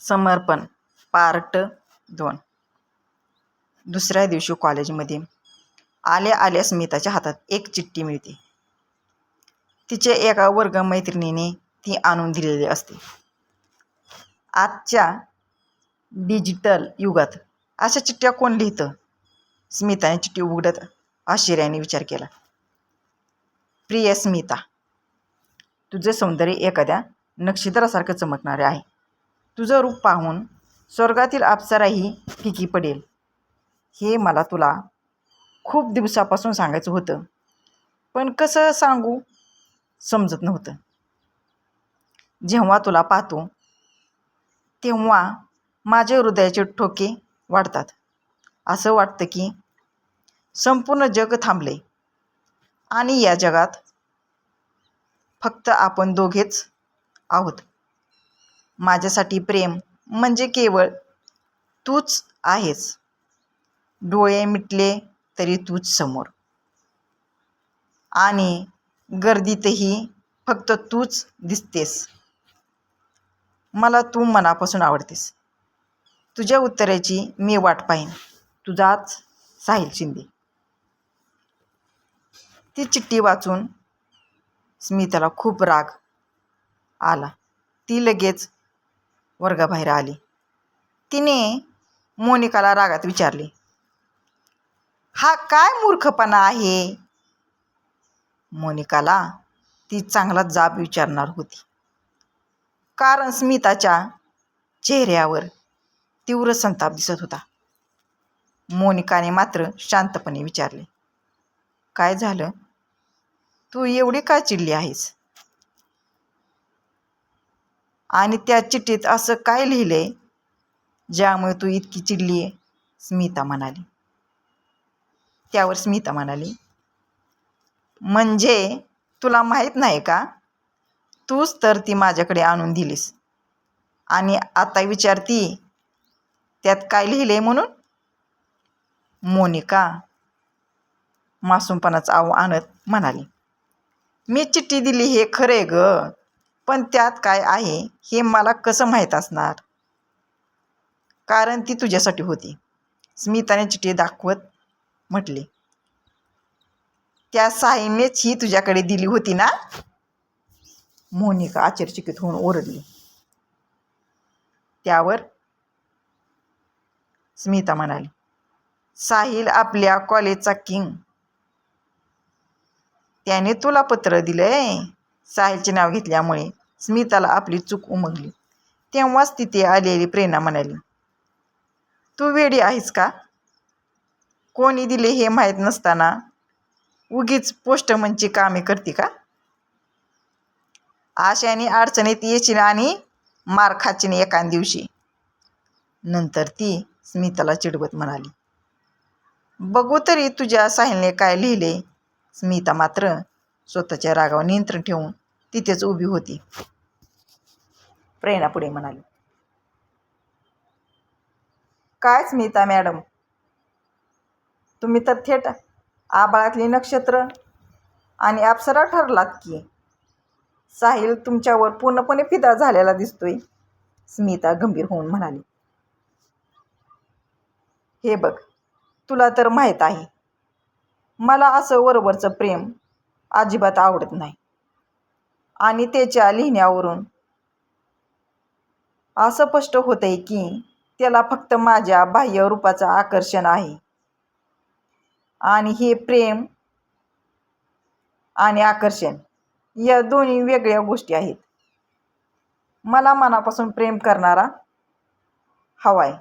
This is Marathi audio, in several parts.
समर्पण पार्ट 2. दुसऱ्या दिवशी कॉलेजमध्ये आल्या आल्या स्मिताच्या हातात एक चिठ्ठी मिळते. तिच्या एका वर्गमैत्रिणीने ती आणून दिलेली असते. आजच्या डिजिटल युगात अशा चिठ्ठ्या कोण लिहितं? स्मिताने चिठ्ठी उघडत आश्चर्याने विचार केला. प्रिय स्मिता, तुझे सौंदर्य एखाद्या नक्षत्रासारखं चमकणारे आहे. तुझं रूप पाहून स्वर्गातील अप्सराही फिकी पडेल. हे मला तुला खूप दिवसापासून सांगायचं होतं, पण कसं सांगू समजत नव्हतं. जेव्हा तुला पाहतो तेव्हा माझ्या हृदयाचे ठोके वाढतात. असं वाटतं की संपूर्ण जग थांबले आणि या जगात फक्त आपण दोघेच आहोत. माझ्यासाठी प्रेम म्हणजे केवळ तूच आहेस. डोळे मिटले तरी तूच समोर, आणि गर्दीतही फक्त तूच दिसतेस. मला तू मनापासून आवडतेस. तुझ्या उत्तराची मी वाट पाहीन. तुझाच साहिल शिंदे. ती चिठ्ठी वाचून स्मिताला खूप राग आला. ती लगेच वर्गाबाहेर आली. तिने मोनिकाला रागात विचारले, हा काय मूर्खपणा आहे? मोनिकाला ती चांगला जाब विचारणार होती, कारण स्मिताच्या चेहऱ्यावर तीव्र संताप दिसत होता. मोनिकाने मात्र शांतपणे विचारले, काय झालं? तू एवढी का चिडली आहेस? आणि त्या चिठ्ठीत असं काय लिहिलंय ज्यामुळे तू इतकी चिडली आहे? त्यावर स्मिता म्हणाली, म्हणजे तुला माहीत नाही का? तूच तर ती माझ्याकडे आणून दिलीस आणि आता विचारती त्यात काय लिहिलंय म्हणून? मोनिका मासूमपणाचा आव आणत म्हणाली, मी चिठ्ठी दिली हे खरे ग, पण त्यात काय आहे हे मला कसं माहीत असणार? कारण ती तुझ्यासाठी होती. स्मिताने चिठ्ठी दाखवत म्हटले, त्या साहिलनेच ही तुझ्याकडे दिली होती ना? मोनिका आश्चर्यचकित होऊन ओरडली. त्यावर स्मिता म्हणाली, साहिल आपल्या कॉलेजचा किंग. त्याने तुला पत्र दिलंय. साहिलचे नाव घेतल्यामुळे स्मिताला आपली चूक उमगली. तेव्हाच तिथे आलेली प्रेरणा म्हणाली, तू वेडी आहेस का? कोणी दिले हे माहीत नसताना उगीच पोस्टमनची कामे करते का? आशाने अडचणीत येशील आणि मार खाशील एका दिवशी. नंतर ती स्मिताला चिडवत म्हणाली, बघू तरी तुझ्या साहिलने काय लिहिले. स्मिता मात्र स्वतःच्या रागावर नियंत्रण ठेवून तिथेच उभी होती. प्रेरणा पुढे म्हणाली, काय स्मिता मॅडम, तुम्ही तर थेट आभाळातली नक्षत्र आणि अप्सरा ठरलात की. साहिल तुमच्यावर पूर्णपणे फिदा झालेला दिसतोय. स्मिता गंभीर होऊन म्हणाली, हे बघ, तुला तर माहीत आहे मला असं वरवरचं प्रेम अजिबात आवडत नाही. आणि त्याच्या लिहिण्यावरून असं स्पष्ट होतंय की त्याला फक्त माझ्या बाह्य रूपाचं आकर्षण आहे. आणि हे प्रेम आणि आकर्षण या दोन्ही वेगळ्या गोष्टी आहेत. मला मनापासून प्रेम करणारा हवाय,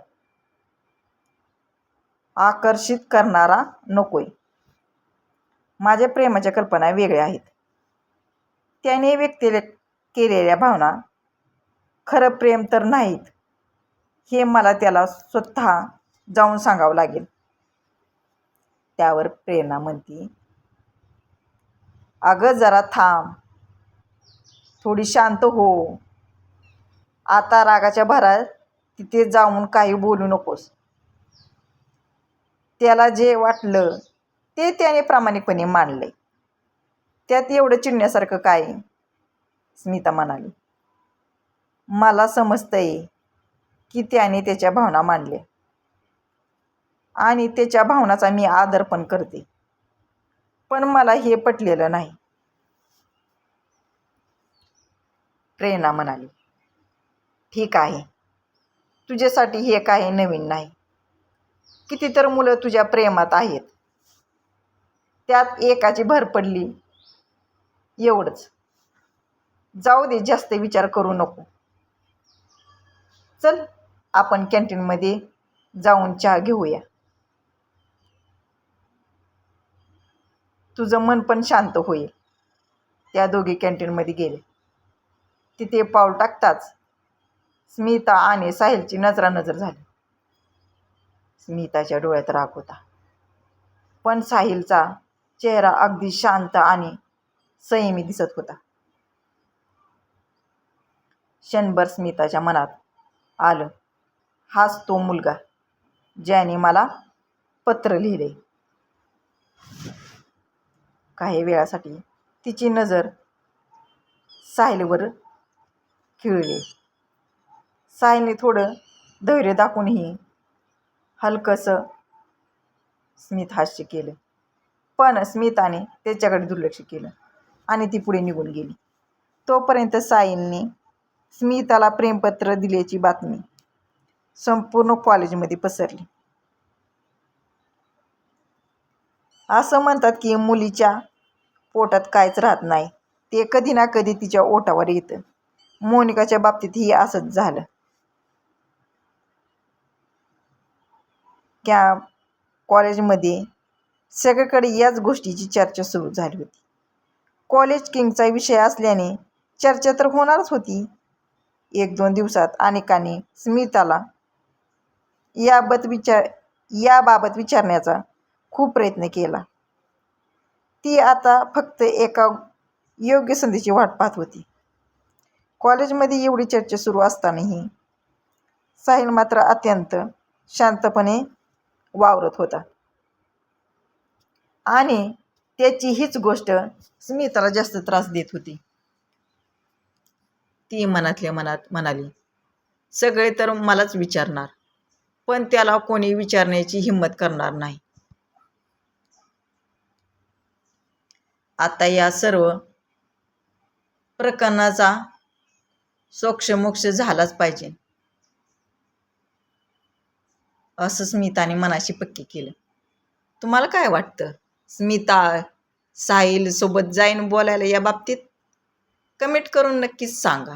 आकर्षित करणारा नकोय. माझ्या प्रेमाच्या कल्पना वेगळ्या आहेत. त्याने व्यक्त केलेल्या भावना खरं प्रेम तर नाहीत, हे मला त्याला स्वतः जाऊन सांगावं लागेल. त्यावर प्रेरणा म्हणती, अगं जरा थांब, थोडी शांत हो. आता रागाच्या भरात तिथे जाऊन काही बोलू नकोस. त्याला जे वाटलं ते त्याने प्रामाणिकपणे मांडलंय. त्यात एवढं चिडण्यासारखं काय? स्मिता म्हणाली, मला समजतंय की त्याने त्याच्या भावना मांडल्या आणि त्याच्या भावनाचा मी आदर पण करते, पण मला हे पटलेलं नाही. प्रेरणा म्हणाली, ठीक आहे, तुझ्यासाठी हे काही नवीन नाही. किती तर मुलं तुझ्या प्रेमात आहेत, त्यात एकाची भर पडली एवढंच. जाऊ दे, जास्त विचार करू नको. चल, आपण कॅन्टीनमध्ये जाऊन चहा घेऊया. तुझं मन पण शांत होईल. त्या दोघी कॅन्टीनमध्ये गेले. तिथे पाऊल टाकताच स्मिता आणि साहिलची नजरानजर झाली. स्मिताच्या डोळ्यात राग होता, पण साहिलचा चेहरा अगदी शांत आणि संयमी दिसत होता. क्षणभर स्मिताच्या मनात आलं, हाच तो मुलगा ज्याने मला पत्र लिहिले. काही वेळासाठी तिची नजर साहिलवर खिळली. साहिलने थोडं धैर्य दाखवूनही हलकंसं स्मितहास्य केलं, पण स्मिताने त्याच्याकडे दुर्लक्ष केलं आणि ती पुढे निघून गेली. तोपर्यंत साहिलने स्मिताला प्रेमपत्र दिल्याची बातमी संपूर्ण कॉलेजमध्ये पसरली. असं म्हणतात की मुलीच्या पोटात काहीच राहत नाही, ते कधी ना कधी तिच्या ओठावर येतं. मोनिकाच्या बाबतीतही असंच झालं. त्या कॉलेजमध्ये सगळीकडे याच गोष्टीची चर्चा सुरू झाली होती. कॉलेज किंगचा विषय असल्याने चर्चा तर होणारच होती. 1-2 दिवसात अनेकांनी स्मिताला याबाबत विचारण्याचा खूप प्रयत्न केला. ती आता फक्त एका योग्य संधीची वाट पाहत होती. कॉलेजमध्ये एवढी चर्चा सुरू असतानाही साहिल मात्र अत्यंत शांतपणे वावरत होता आणि त्याची हीच गोष्ट स्मिताला जास्त त्रास देत होती. ती मनातल्या मनात म्हणाली, सगळे तर मलाच विचारणार, पण त्याला कोणी विचारण्याची हिंमत करणार नाही. आता या सर्व प्रकरणाचा सोक्षमोक्ष झालाच पाहिजे, असं स्मिताने मनाशी पक्के केलं. तुम्हाला काय वाटतं? स्मिता साहिल सोबत जाईन बोलायला या बाबतीत? कमेंट करून नक्कीच सांगा.